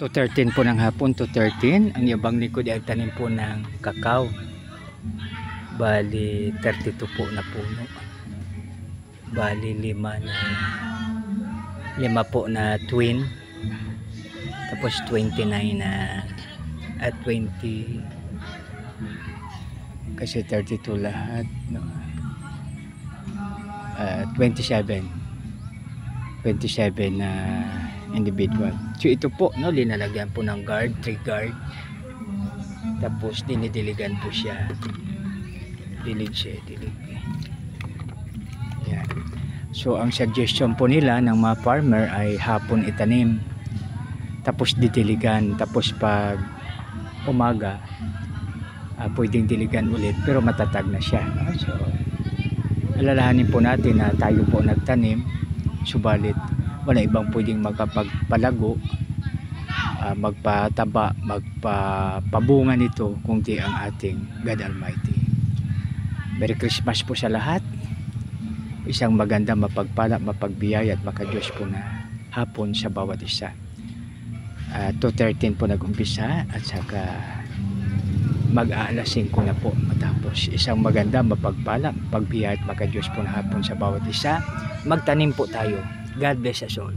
2:13 po ng hapon, 2:13. Ang yabang likod ay tanim po ng kakao. Bali 32 po na puno. Bali 5 po na twin. Tapos 29 na at 20 kasi 32 lahat, no? 27 na individual. So ito po, no, linalagyan po ng guard, 3 guard. Tapos dinidiligan po siya. Dilig. Yan. So ang suggestion po nila ng mga farmer ay hapon itanim. Tapos didiligan. Tapos pag umaga, pwedeng diligan ulit pero matatag na siya. So alalahanin po natin na tayo po nagtanim, subalit wala ibang pwedeng magpapalago, magpataba, magpabunga nito kundi ang ating God Almighty. Merry Christmas po sa lahat. Isang maganda, mapagpala, mapagbiyaya at makadiyos po na hapon sa bawat isa. 2:13 po nag-umpisa at saka mag-aalas 5 na po matapos. Isang maganda, mapagpala, mapagbiyaya at makadiyos po na hapon sa bawat isa. Magtanim po tayo. God bless us all.